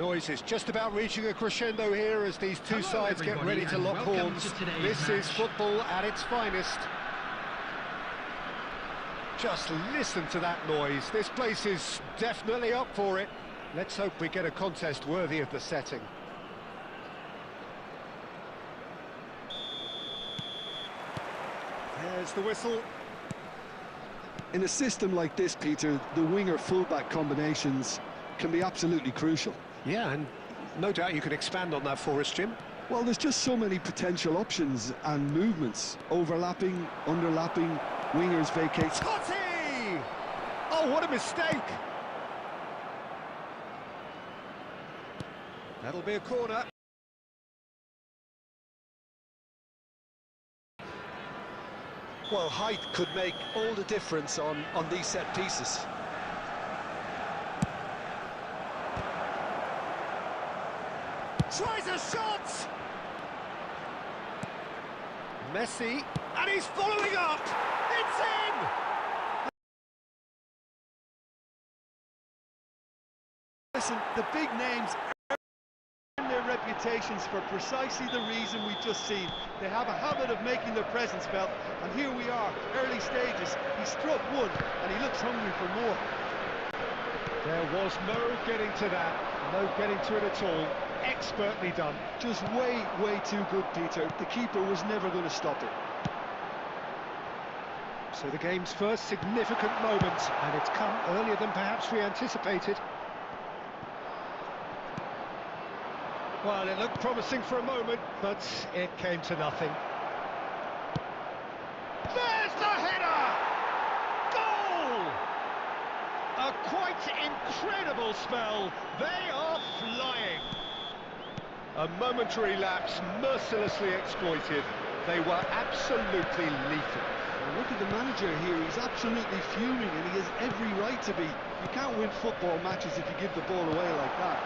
noise is just about reaching a crescendo here as these two sides get ready to lock horns. This is football at its finest. Just listen to that noise. This place is definitely up for it. Let's hope we get a contest worthy of the setting. There's the whistle. In a system like this, Peter, the winger-fullback combinations can be absolutely crucial. Yeah, and no doubt you can expand on that for us, Jim. Well, there's just so many potential options and movements. Overlapping, underlapping, wingers vacate. Totti! Oh, what a mistake! That'll be a corner. Well, height could make all the difference on these set pieces. Tries a shot! Messi, and he's following up! It's in! Listen, the big names earn their reputations for precisely the reason we've just seen. They have a habit of making their presence felt, and here we are, early stages. He struck one, and he looks hungry for more. There was no getting to that, no getting to it at all. Expertly done. Just way, way too good, Peter. The keeper was never going to stop it. So the game's first significant moment, and it's come earlier than perhaps we anticipated. Well, it looked promising for a moment, but it came to nothing. There's the header! Goal! A quite incredible spell. They are flying. A momentary lapse mercilessly exploited. They were absolutely lethal. Well, look at the manager here. He's absolutely fuming, and he has every right to be. You can't win football matches if you give the ball away like that.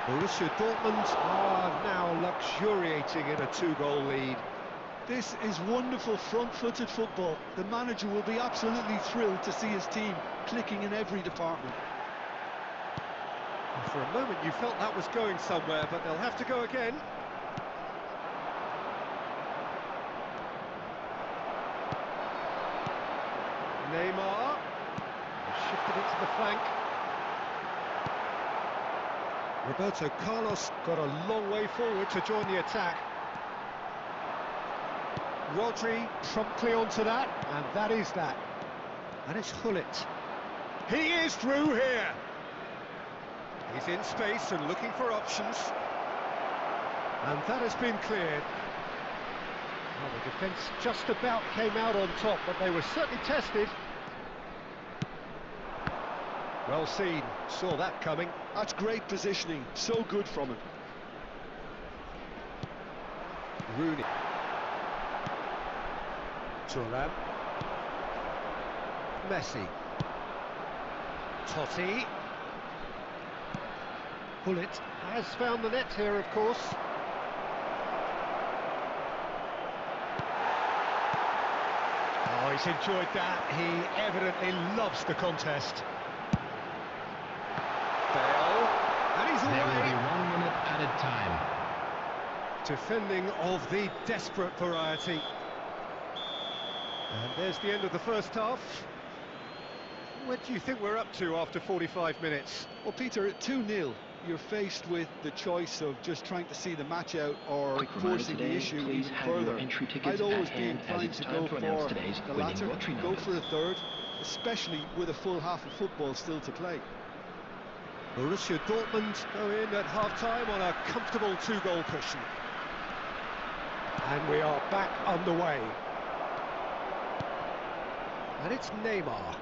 Borussia Dortmund are now luxuriating in a two-goal lead. This is wonderful front-footed football. The manager will be absolutely thrilled to see his team clicking in every department. For a moment you felt that was going somewhere, but they'll have to go again. Neymar shifted it to the flank. Roberto Carlos got a long way forward to join the attack. Rodri promptly onto that, and that is that. And it's Gullit. He is through here. He's in space and looking for options. And that has been cleared. Well, the defence just about came out on top, but they were certainly tested. Well seen, saw that coming. That's great positioning, so good from him. Rooney. Thuram. Messi. Totti. Gullit has found the net here, of course. Oh, he's enjoyed that. He evidently loves the contest. Bale, and he's away. There will be 1 minute added time. Defending of the desperate variety. And there's the end of the first half. What do you think we're up to after 45 minutes? Well, Peter, at 2-0, you're faced with the choice of just trying to see the match out or forcing the issue even further. I'd always be inclined to go for the latter, go for a third, especially with a full half of football still to play. Borussia Dortmund go in at half-time on a comfortable two-goal cushion. And we are back underway. And it's Neymar.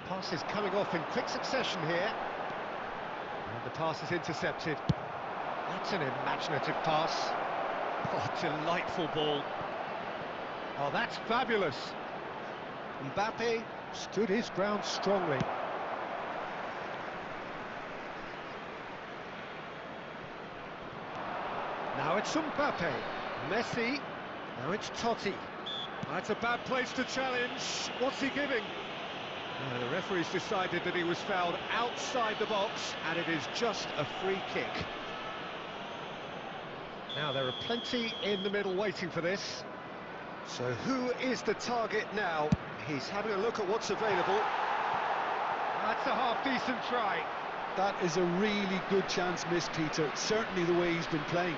Pass is coming off in quick succession here. And the pass is intercepted. That's an imaginative pass. Oh, delightful ball. Oh, that's fabulous. Mbappe stood his ground strongly. Now it's Mbappe. Messi. Now it's Totti. That's a bad place to challenge. What's he giving? The referee's decided that he was fouled outside the box, and it is just a free kick. Now, there are plenty in the middle waiting for this. So who is the target now? He's having a look at what's available. That's a half-decent try. That is a really good chance missed, Peter. Certainly the way he's been playing.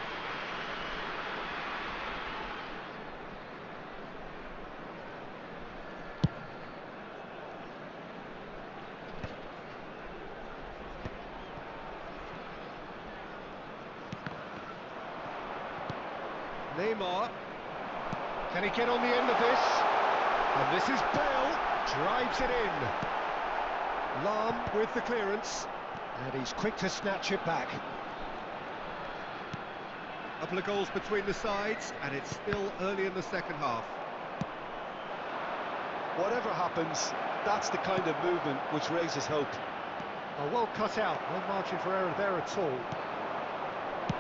Neymar. Can he get on the end of this? And this is Bale. Drives it in. Lahm with the clearance. And he's quick to snatch it back. A couple of goals between the sides, and it's still early in the second half. Whatever happens, that's the kind of movement which raises hope. Oh, well cut out. No margin for error there at all.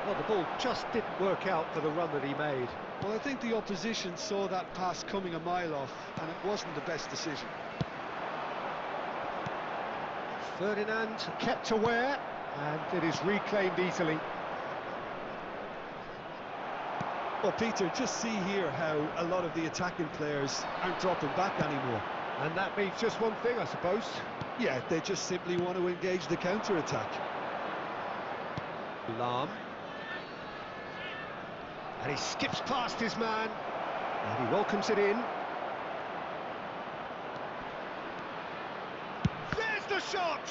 Well, the ball just didn't work out for the run that he made. Well, I think the opposition saw that pass coming a mile off, and it wasn't the best decision. Ferdinand kept aware, and it is reclaimed easily. Well, Peter, just see here how a lot of the attacking players aren't dropping back anymore. And that means just one thing, I suppose. Yeah, they just simply want to engage the counter-attack. Lahm. And he skips past his man, and he welcomes it in. There's the shot!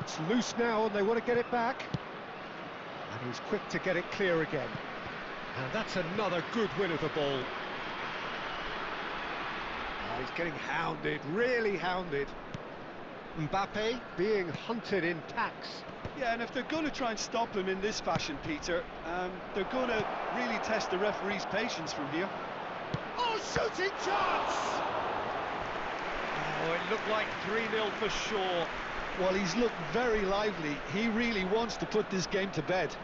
It's loose now, and they want to get it back. And he's quick to get it clear again. And that's another good win of the ball. Oh, he's getting hounded, really hounded. Mbappe being hunted in packs. Yeah, and if they're going to try and stop him in this fashion, Peter, they're going to really test the referee's patience from here. Oh, shooting chance! Oh, it looked like 3-0 for sure. Well, he's looked very lively. He really wants to put this game to bed.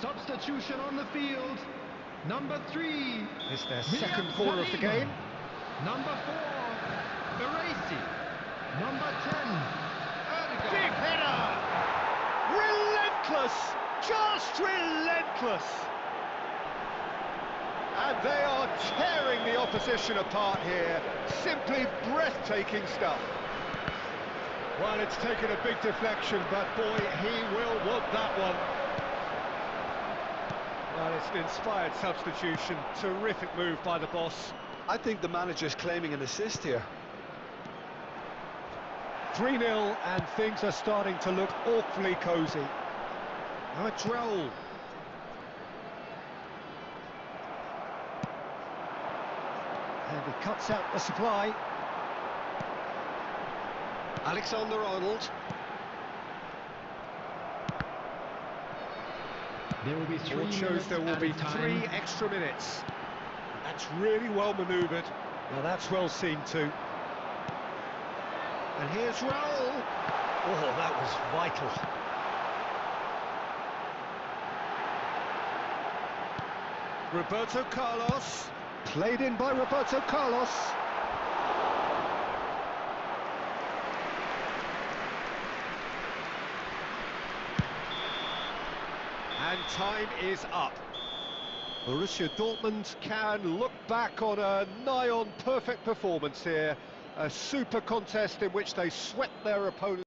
Substitution on the field. Number 3. It's their second corner of the game. Number 4, Baresi. Number 10, Erdogan. Big header! Relentless! Just relentless! And they are tearing the opposition apart here. Simply breathtaking stuff. Well, it's taken a big deflection, but boy, he will want that one. Well, it's an inspired substitution. Terrific move by the boss. I think the manager's claiming an assist here. 3-0, and things are starting to look awfully cosy. Now it's Raul. And he cuts out the supply. Alexander-Arnold. There will be 3 Shows minutes there will be 3 extra minutes. That's really well manoeuvred. Now that's well seen too. And here's Raul. Oh, that was vital. Roberto Carlos. Played in by Roberto Carlos. And time is up. Borussia Dortmund can look back on a nigh-on perfect performance here. A super contest in which they swept their opponents.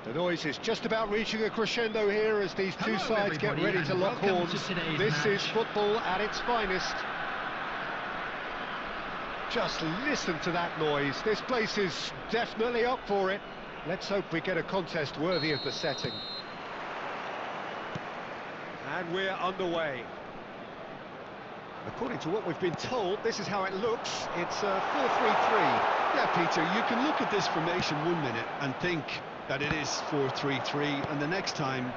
The noise is just about reaching a crescendo here as these two sides get ready to lock horns. This is football at its finest. Just listen to that noise. This place is definitely up for it. Let's hope we get a contest worthy of the setting. And we're underway. According to what we've been told, this is how it looks. It's a 4-3-3. Yeah, Peter, you can look at this formation 1 minute and think that it is 4-3-3, and the next time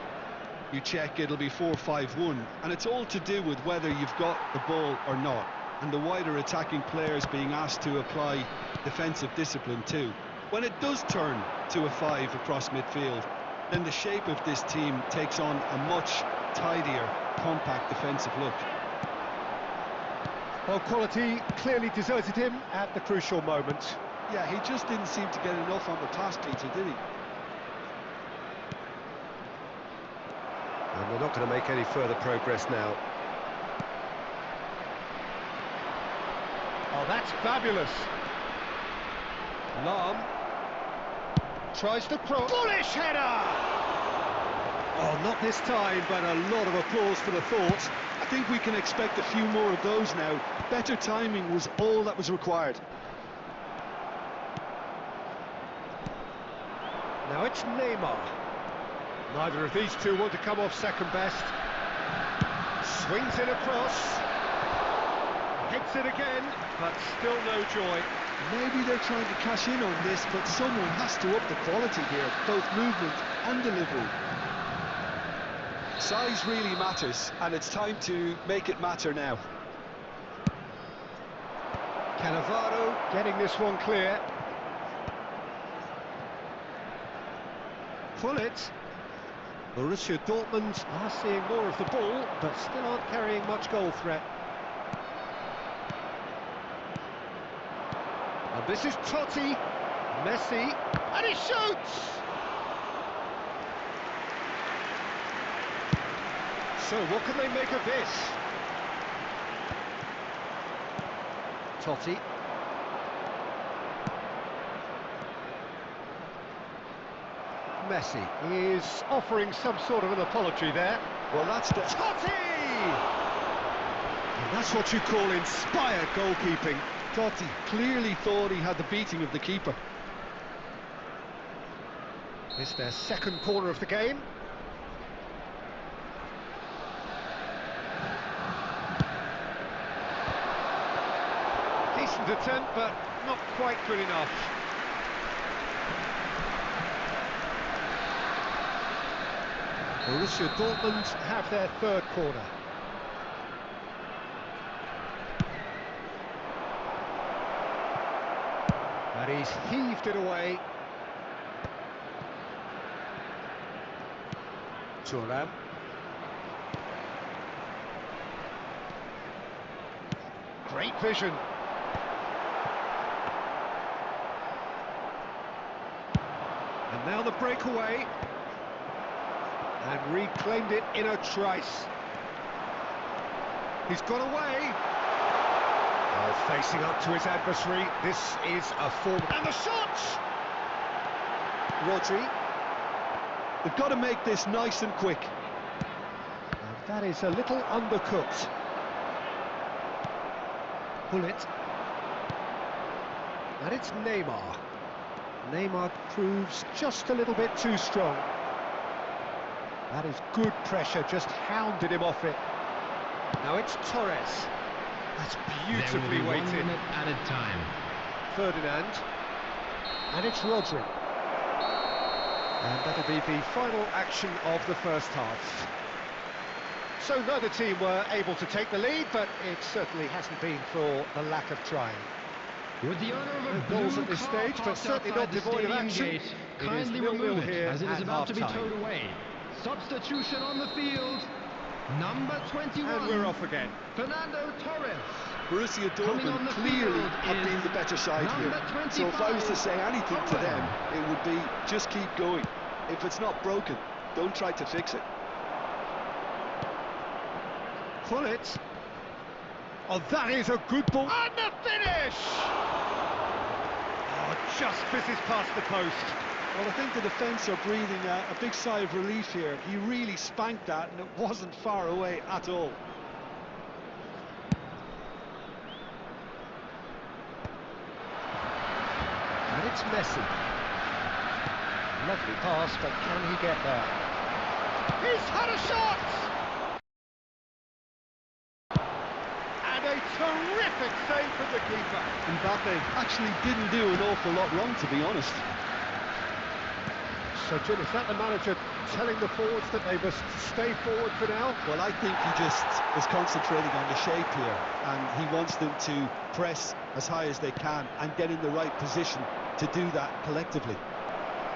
you check it'll be 4-5-1, and it's all to do with whether you've got the ball or not, and the wider attacking players being asked to apply defensive discipline too. When it does turn to a 5 across midfield, then the shape of this team takes on a much tidier, compact defensive look. Well, quality clearly deserted him at the crucial moment. Yeah, he just didn't seem to get enough on the pass, Peter, did he? And they're not going to make any further progress now. Oh, that's fabulous. Lahm tries to cross. Bullish header! Oh, not this time, but a lot of applause for the thought. I think we can expect a few more of those now. Better timing was all that was required. Now it's Neymar. Neither of these two want to come off second best. Swings it across. Hits it again, but still no joy. Maybe they're trying to cash in on this, but someone has to up the quality here, both movement and delivery. Size really matters, and it's time to make it matter now. Cannavaro getting this one clear. Gullit. Borussia Dortmund are seeing more of the ball, but still aren't carrying much goal threat. And this is Totti. Messi. And he shoots! So what can they make of this? Totti. Messi is offering some sort of an apology there. Well, that's the... Totti! And that's what you call inspired goalkeeping. Totti clearly thought he had the beating of the keeper. It's their second corner of the game. Decent attempt, but not quite good enough. Borussia Dortmund have their third corner. And he's heaved it away. Thuram. Great vision. And now the breakaway. And reclaimed it in a trice. He's got away. Oh, facing up to his adversary. This is a form. And the shot! Rodri. They've got to make this nice and quick. And that is a little undercooked. Gullit. And it's Neymar. Neymar proves just a little bit too strong. That is good pressure, just hounded him off it. Now it's Torres. That's beautifully weighted. 1 minute at a time. Ferdinand. And it's Rodri. And that'll be the final action of the first half. So neither team were able to take the lead, but it certainly hasn't been for the lack of trying. With the owner of a goals blue at this car stage, but parked certainly outside not the devoid of stadium action. gate, It is kindly 0-0 remove here it as it is at about to be half-time. towed away. Substitution on the field, number 21. And we're off again. Fernando Torres. Borussia Coming on Dortmund the clearly field have been is the better side here. number So if I was to 25, say anything to them, Owen. it would be just keep going. If it's not broken, don't try to fix it. Gullit. Oh, that is a good ball. And the finish! Oh, just fizzes past the post. Well, I think the defence are breathing a big sigh of relief here. He really spanked that, and it wasn't far away at all. And it's Messi. Lovely pass, but can he get there? He's had a shot! And a terrific save from the keeper. Mbappe actually didn't do an awful lot wrong, to be honest. So, Jim, is that the manager telling the forwards that they must stay forward for now? Well, I think he just is concentrating on the shape here, and he wants them to press as high as they can and get in the right position to do that collectively.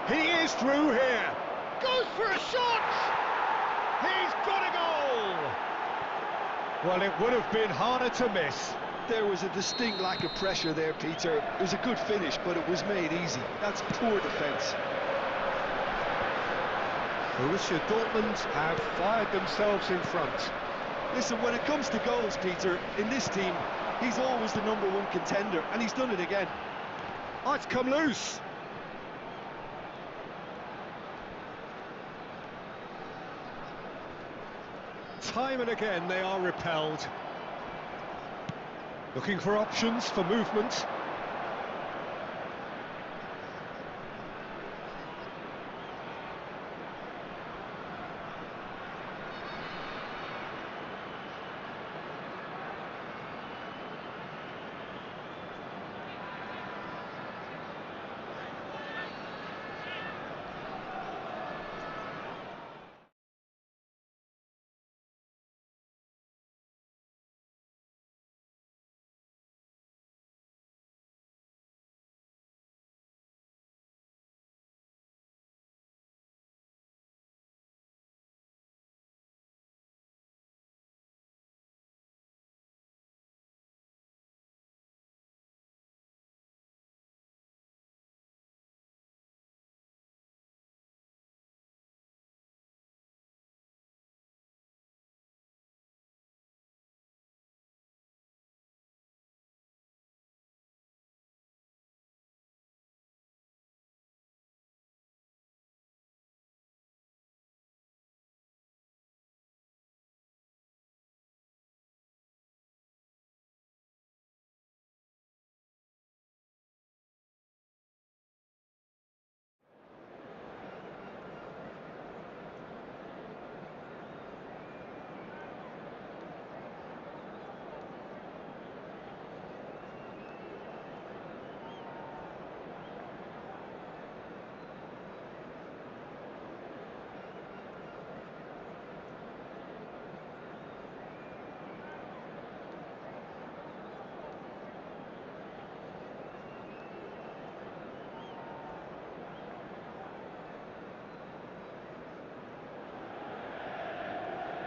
He is through here. Goes for a shot. He's got a goal. Well, it would have been harder to miss. There was a distinct lack of pressure there, Peter. It was a good finish, but it was made easy. That's poor defence. Borussia Dortmund have fired themselves in front. Listen, when it comes to goals, Peter, in this team, he's always the #1 contender, and he's done it again. Oh, it's come loose. Time and again they are repelled. Looking for options for movement.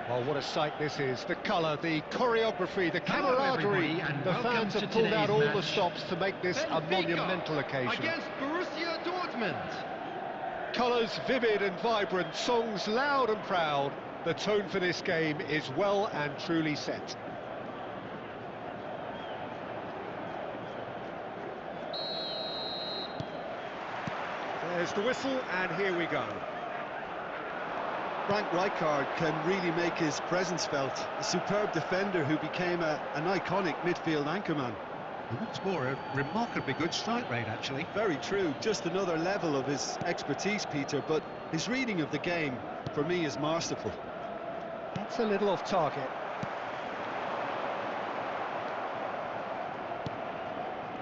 Oh, what a sight this is. The colour, the choreography, the camaraderie. The fans have pulled out all the stops to make this a monumental occasion. Against Borussia Dortmund. Colours vivid and vibrant, songs loud and proud. The tone for this game is well and truly set. There's the whistle, and here we go. Frank Rijkaard can really make his presence felt. A superb defender who became an iconic midfield anchorman. What's more, a remarkably good strike rate, actually. Very true. Just another level of his expertise, Peter, but his reading of the game, for me, is masterful. That's a little off target.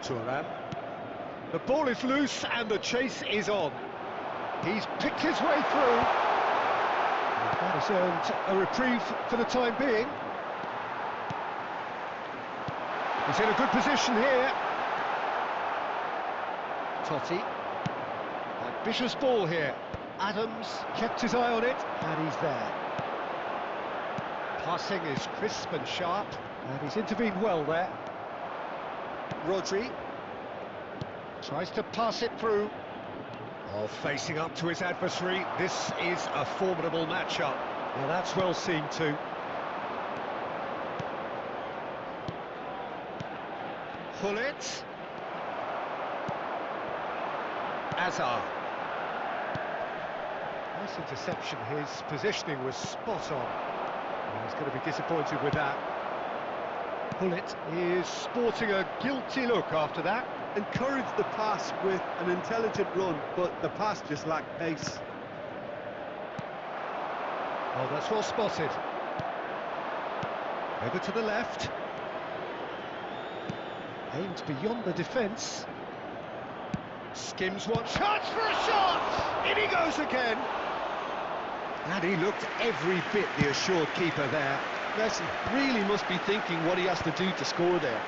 Thuram. The ball is loose and the chase is on. He's picked his way through. That has earned a reprieve for the time being. He's in a good position here. Totti. Ambitious ball here. Adams kept his eye on it, and he's there. Passing is crisp and sharp, and he's intervened well there. Rodri tries to pass it through. Oh, facing up to his adversary, this is a formidable matchup. Well, that's well seen too. Pull it. Hazard. Nice interception, his positioning was spot on. And he's going to be disappointed with that. Gullit is sporting a guilty look after that. Encouraged the pass with an intelligent run, but the pass just lacked pace. Oh, that's well spotted. Over to the left. Aimed beyond the defence. Skims one, chance for a shot! In he goes again! And he looked every bit the assured keeper there. Messi really must be thinking what he has to do to score there.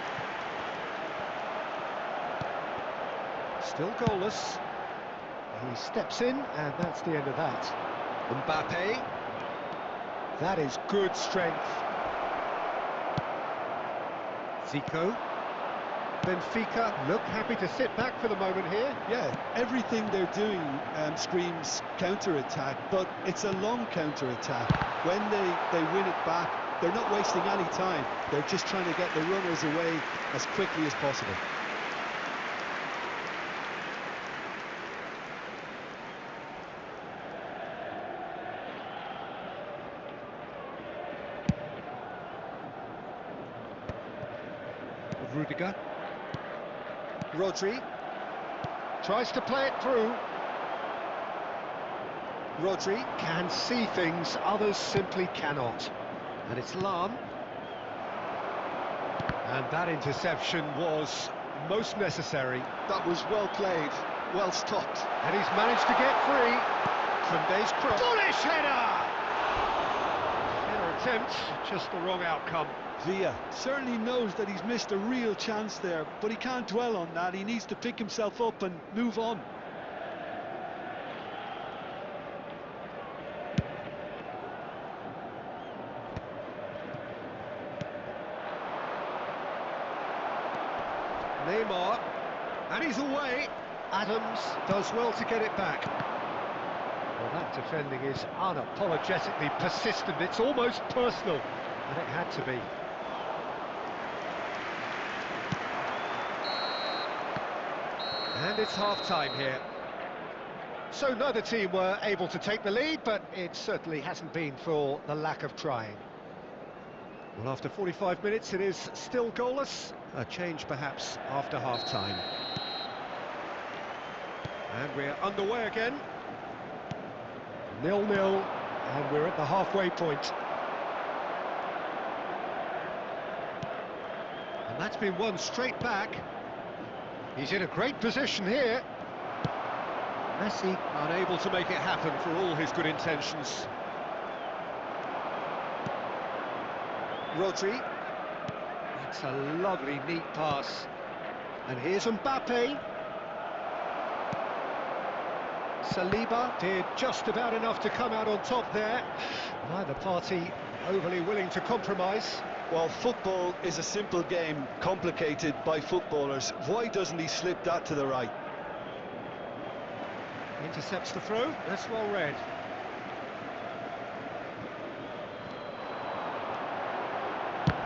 Still goalless. He steps in, and that's the end of that. Mbappe. That is good strength. Zico. Benfica look happy to sit back for the moment here. Yeah, everything they're doing screams counter-attack, but it's a long counter-attack. When they win it back, they're not wasting any time. They're just trying to get the runners away as quickly as possible. Rudiger. Rodri tries to play it through. Rodri can see things others simply cannot. And it's Lahm. And that interception was most necessary. That was well played, well stopped. And he's managed to get free. Koundé's cross. Bullish header! Fair attempt, just the wrong outcome. Villa certainly knows that he's missed a real chance there, but he can't dwell on that. He needs to pick himself up and move on. Neymar, and he's away. Adams does well to get it back. Well, that defending is unapologetically persistent. It's almost personal, and it had to be. And it's half-time here. So neither team were able to take the lead, but it certainly hasn't been for the lack of trying. Well, after 45 minutes, it is still goalless. A change, perhaps, after half-time. And we're underway again. 0-0, and we're at the halfway point. And that's been won straight back. He's in a great position here. Messi unable to make it happen for all his good intentions. Rodri. That's a lovely, neat pass. And here's Mbappe. Saliba did just about enough to come out on top there. Neither party overly willing to compromise. Well, football is a simple game, complicated by footballers. Why doesn't he slip that to the right? Intercepts the throw, that's well read.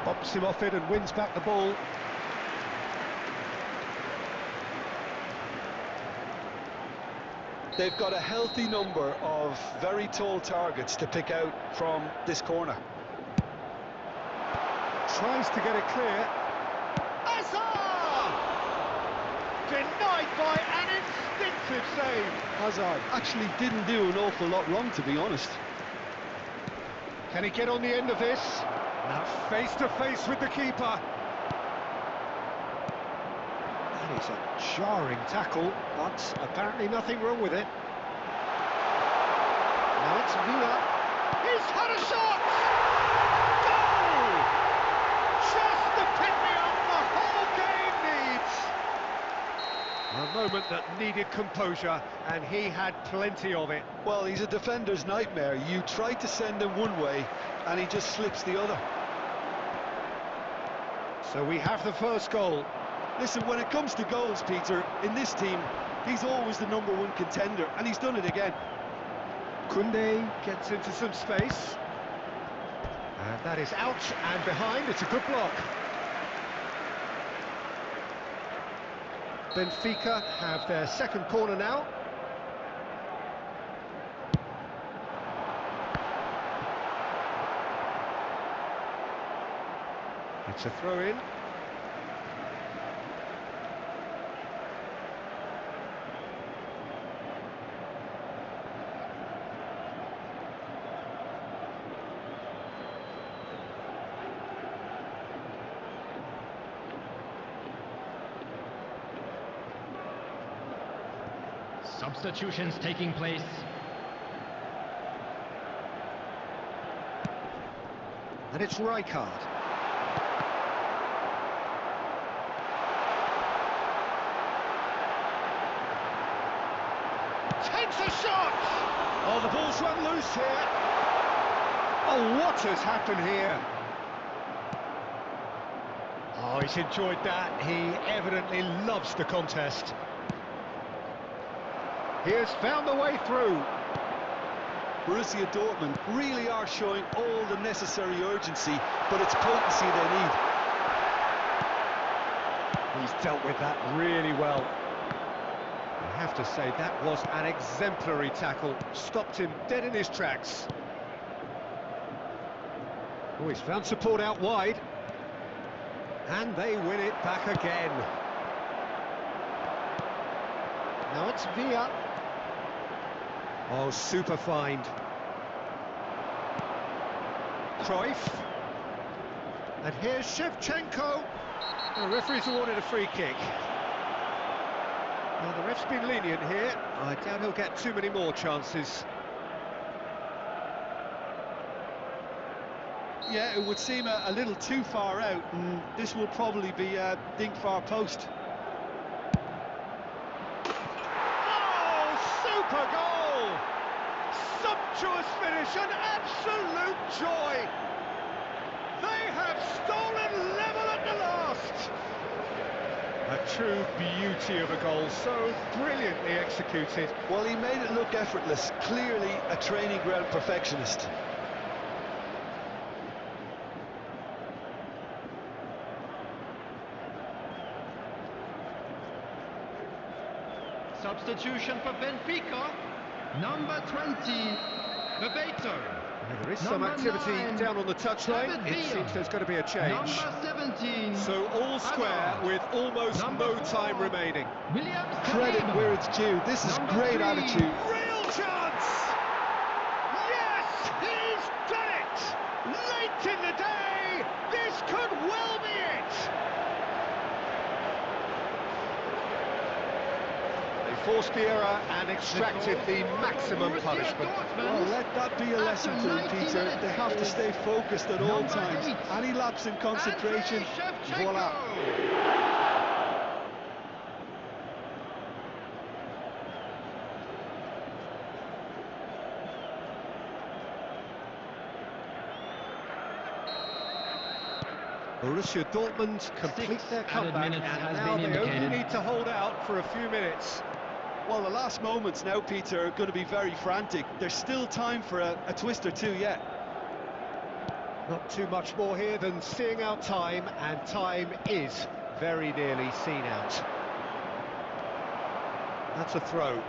Bops him off it and wins back the ball. They've got a healthy number of very tall targets to pick out from this corner. Tries to get it clear. Hazard! Denied by an instinctive save. Hazard actually didn't do an awful lot wrong, to be honest. Can he get on the end of this? Now face to face with the keeper. That is a jarring tackle, but apparently nothing wrong with it. Now it's Villa. He's had a shot! Goal! Just the pick-me-up the whole game needs. A moment that needed composure, and he had plenty of it. Well, he's a defender's nightmare. You try to send him one way, and he just slips the other. So we have the first goal. Listen, when it comes to goals, Peter, in this team, he's always the #1 contender, and he's done it again. Koundé gets into some space. And that is out and behind. It's a good block. Benfica have their second corner now. It's a throw-in. Substitutions taking place. And it's Rijkaard. Takes a shot! Oh, the ball's run loose here. Oh, what has happened here? Oh, he's enjoyed that. He evidently loves the contest. He has found the way through. Borussia Dortmund really are showing all the necessary urgency, but it's potency they need. He's dealt with that really well. I have to say, that was an exemplary tackle. Stopped him dead in his tracks. Oh, he's found support out wide. And they win it back again. Now it's Villa. Oh, super find. Cruyff. And here's Shevchenko. The referee's awarded a free kick. Well, the ref's been lenient here. I doubt he'll get too many more chances. Yeah, it would seem a little too far out, and this will probably be a dink far post. Super goal! Sumptuous finish, an absolute joy! They have stolen level at the last! A true beauty of a goal, so brilliantly executed. Well, he made it look effortless, clearly a training ground perfectionist. Substitution for Benfica. Number 20, Bebeto. There is some activity down on the touchline. It seems there's going to be a change. Number 17. So all square with almost no time remaining. Credit where it's due. This is great attitude. Real chance! Yes, he's done it! Late in the day, this could well be it! They forced the error and extracted the maximum punishment. Well, let that be a lesson to them, Peter. They have to stay focused at all times. Any lapse in concentration, voila. Borussia Dortmund complete their comeback, and now they only need to hold out for a few minutes. Well, the last moments now, Peter, are going to be very frantic. There's still time for a twist or two yet. Not too much more here than seeing out time, and time is very nearly seen out. That's a throw.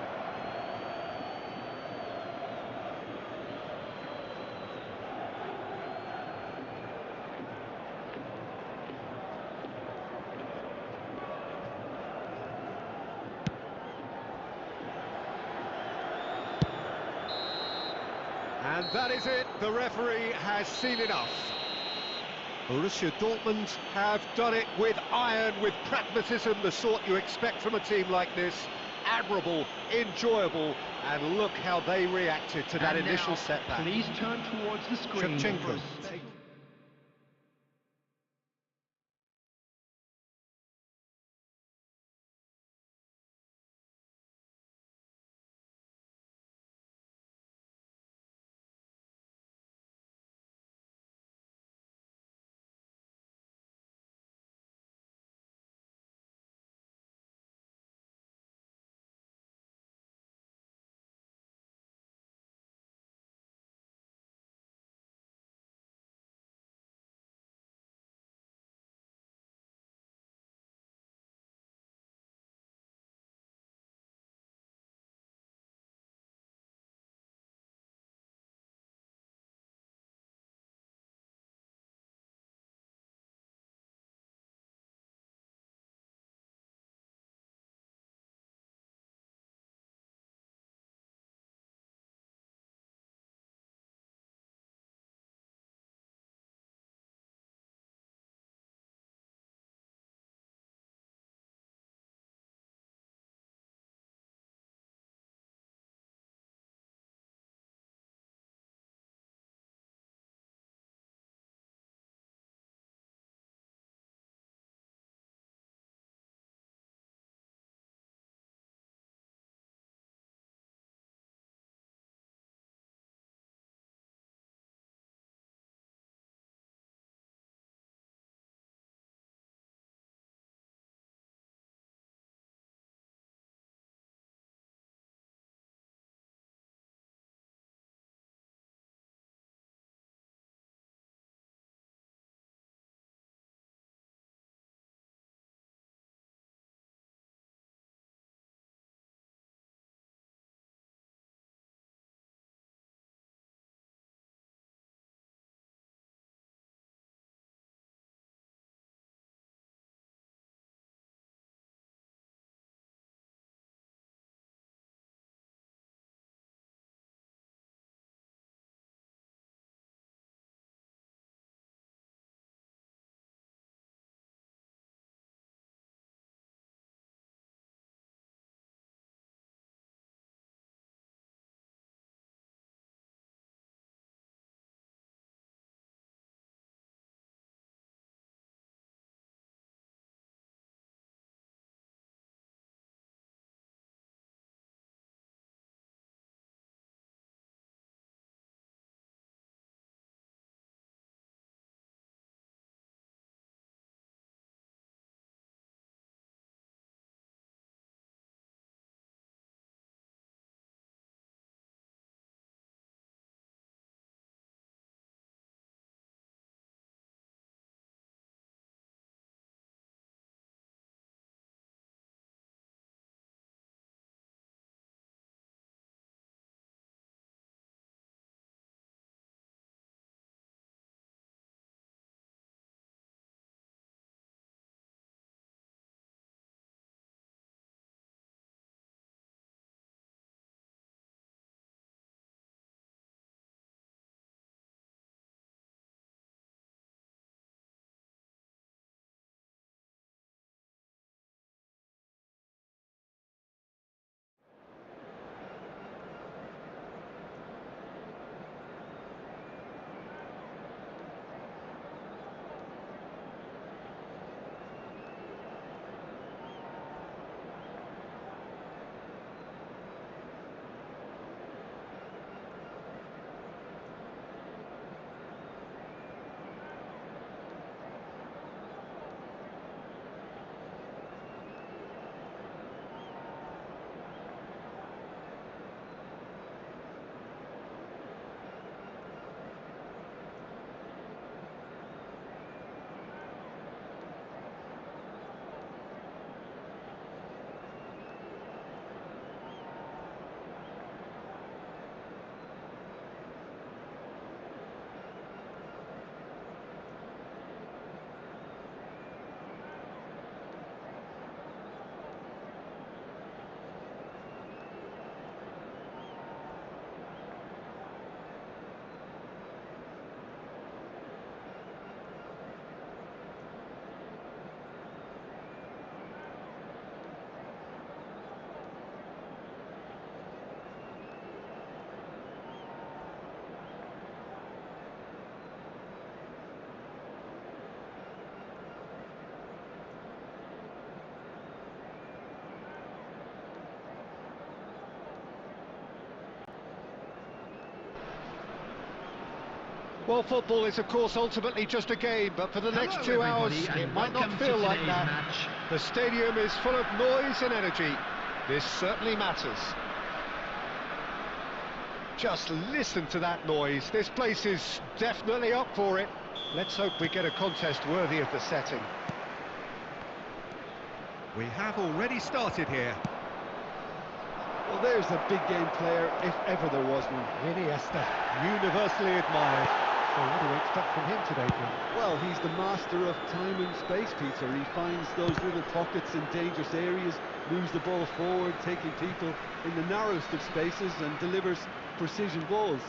And that is it, the referee has seen enough. Borussia Dortmund have done it with iron, with pragmatism, the sort you expect from a team like this. Admirable, enjoyable, and look how they reacted to that initial setback. Please turn towards the screen. Shevchenko. Well, football is, of course, ultimately just a game, but for the next 2 hours, it might not feel like that. Match. The stadium is full of noise and energy. This certainly matters. Just listen to that noise. This place is definitely up for it. Let's hope we get a contest worthy of the setting. We have already started here. Well, there's a big game player, if ever there was one. Iniesta, universally admired. So what do we expect from him today, Jim? Well, he's the master of time and space, Peter. He finds those little pockets in dangerous areas, moves the ball forward, taking people in the narrowest of spaces and delivers precision balls.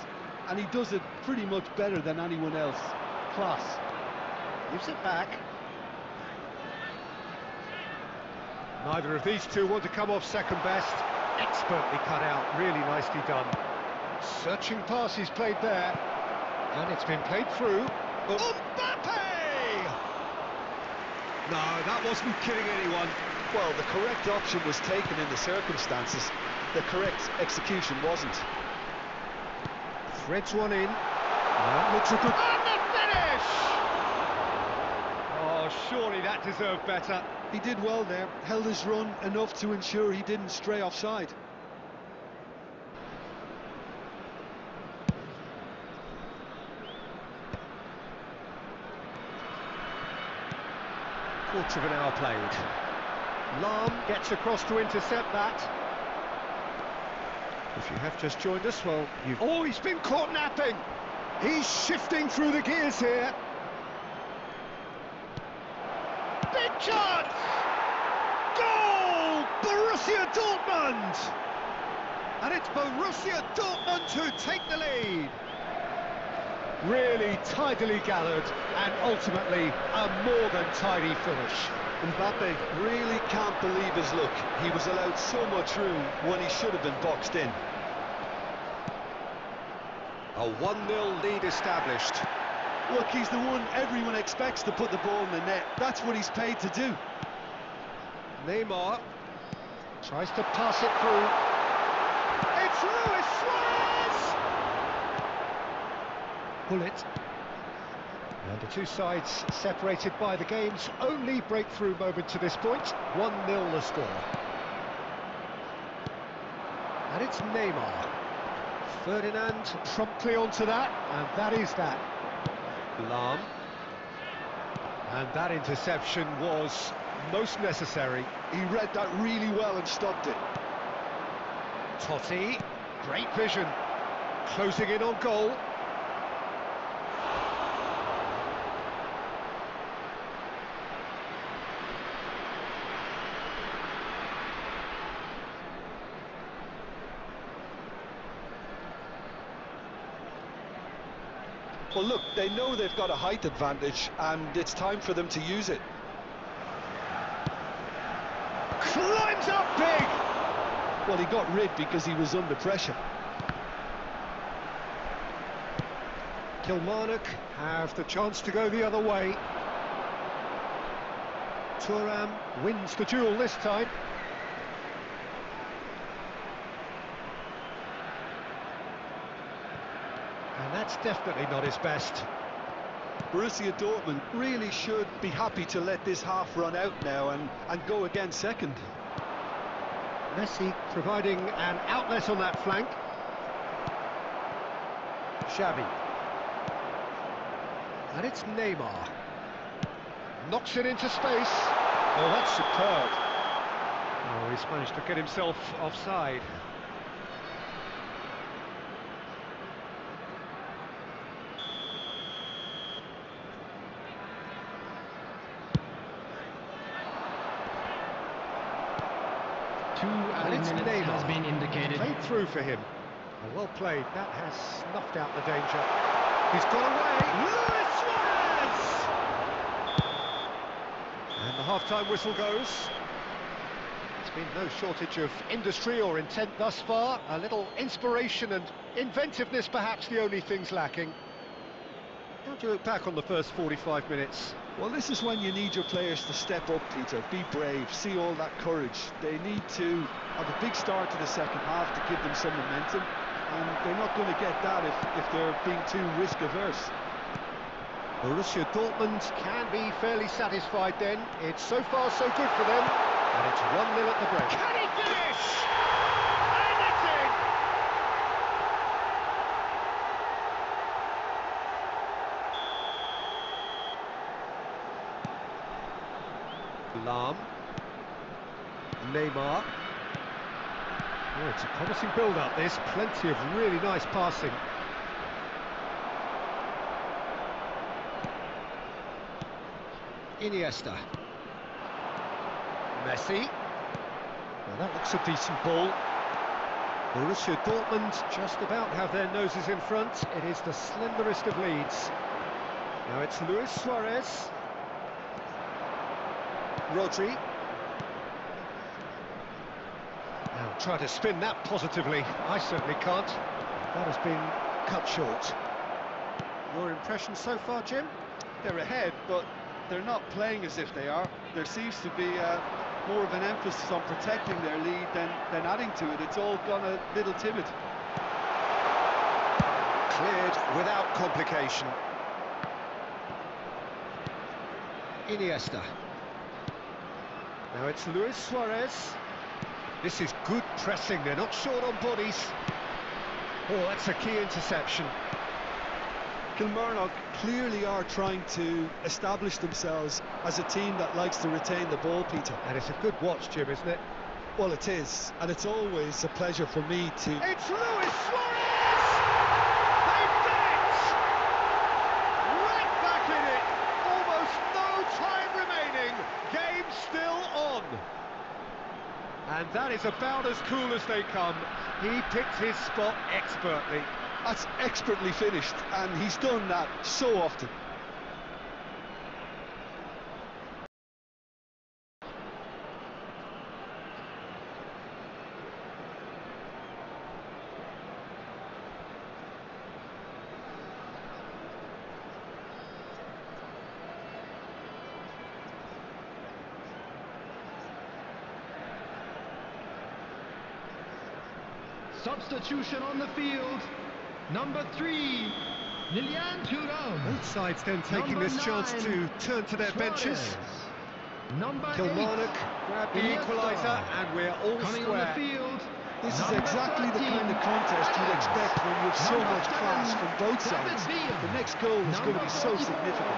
And he does it pretty much better than anyone else. Class. Gives it back. Neither of these two want to come off second best. Expertly cut out, really nicely done. Searching pass he's played there. And it's been played through. Mbappe! No, that wasn't kidding anyone. Well, the correct option was taken in the circumstances. The correct execution wasn't. Threads one in. That looks a good... And the finish! Oh, surely that deserved better. He did well there, held his run enough to ensure he didn't stray offside. Quarter of an hour played. Lahm gets across to intercept that. If you have just joined us, well, you've... Oh, he's been caught napping! He's shifting through the gears here. Big chance! Goal! Borussia Dortmund! And it's Borussia Dortmund who take the lead. Really tidily gathered, and ultimately a more than tidy finish. Mbappe really can't believe his luck. He was allowed so much room when he should have been boxed in. A 1-0 lead established. Look, he's the one everyone expects to put the ball in the net. That's what he's paid to do. Neymar tries to pass it through. It's Luis Suarez! Bullet. And the two sides separated by the game's only breakthrough moment to this point. 1-0 the score. And it's Neymar. Ferdinand promptly onto that, and that is that. Lahm. And that interception was most necessary. He read that really well and stopped it. Totti, great vision. Closing in on goal. Well, look, they know they've got a height advantage, and it's time for them to use it. Climbs up big! Well, he got rid because he was under pressure. Kilmarnock have the chance to go the other way. Thuram wins the duel this time. And that's definitely not his best. Borussia Dortmund really should be happy to let this half run out now and go again second. Messi providing an outlet on that flank. Xavi. And it's Neymar. Knocks it into space. Oh, that's superb. Oh, he's managed to get himself offside. And it's Neymar has been indicated. Played through for him. Oh, well played. That has snuffed out the danger. He's got away. Luis Suarez! And the half-time whistle goes. There's been no shortage of industry or intent thus far. A little inspiration and inventiveness, perhaps the only things lacking. How do you look back on the first 45 minutes? Well, this is when you need your players to step up, Peter. Be brave, see all that courage. They need to have a big start to the second half to give them some momentum, and they're not going to get that if they're being too risk-averse. Borussia Dortmund can be fairly satisfied then. It's so far so good for them. And it's 1-0 at the break. Can he finish? And it's in! Lahm. Neymar. Oh, it's a promising build-up, this. Plenty of really nice passing. Iniesta. Messi. Well, that looks a decent ball. Borussia Dortmund just about have their noses in front. It is the slenderest of leads. Now it's Luis Suarez. Rodri. Now try to spin that positively. I certainly can't. That has been cut short. Your impression so far, Jim? They're ahead, but they're not playing as if they are. There seems to be more of an emphasis on protecting their lead than adding to it. It's all gone a little timid. Cleared without complication. Iniesta. Now it's Luis Suarez. This is good pressing, they're not short on bodies. Oh, that's a key interception. Kilmarnock clearly are trying to establish themselves as a team that likes to retain the ball, Peter. And it's a good watch, Jim, isn't it? Well, it is, and it's always a pleasure for me to... It's Luis Suarez! They've done it! Right back in it! Almost no time remaining. Game still on. And that is about as cool as they come. He picked his spot expertly. That's expertly finished, and he's done that so often. Substitution on the field. Number 3, Lilian Thuram. Both sides then taking Number this chance 9, to turn to their Suarez. benches. Number Kilmarnock 8, grab the Iniesta. equaliser, and we're all Coming square. on the field. This is Number exactly the 13, kind of contest you'd expect when you have so Number much class 7, from both David sides. Villa. The next goal is going to be so Number 44, significant.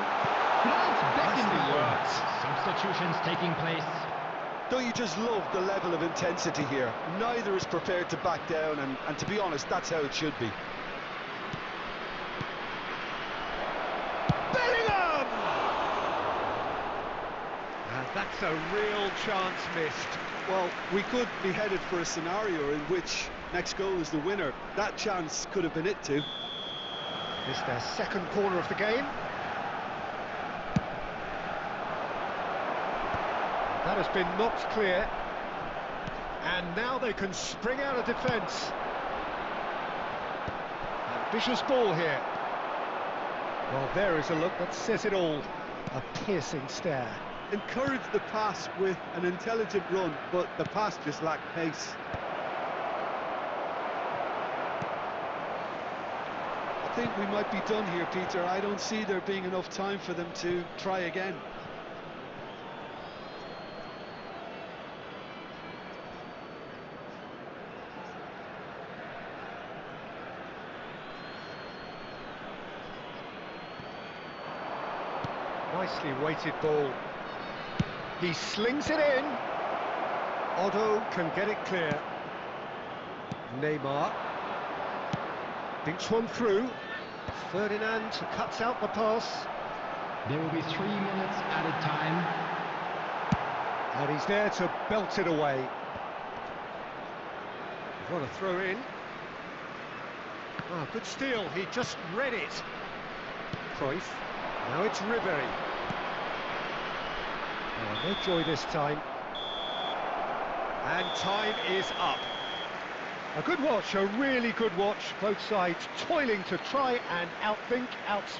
Franz Nicely Beckenbauer. worked. Substitutions taking place. Don't you just love the level of intensity here? Neither is prepared to back down, and to be honest, that's how it should be. Bellingham! And that's a real chance missed. Well, we could be headed for a scenario in which next goal is the winner. That chance could have been it too. This is their second corner of the game. That has been knocked clear. And now they can spring out of defence. Ambitious ball here. Well, there is a look that says it all. A piercing stare. Encouraged the pass with an intelligent run, but the pass just lacked pace. I think we might be done here, Peter. I don't see there being enough time for them to try again. Nicely weighted ball. He slings it in. Otto can get it clear. Neymar. Dinks one through. Ferdinand cuts out the pass. There will be 3 minutes added time. And he's there to belt it away. What a throw in. Oh, good steal. He just read it. Cruyff. Now it's Ribéry. Oh, no joy this time. And time is up. A good watch, a really good watch. Both sides toiling to try and outthink, outsmart.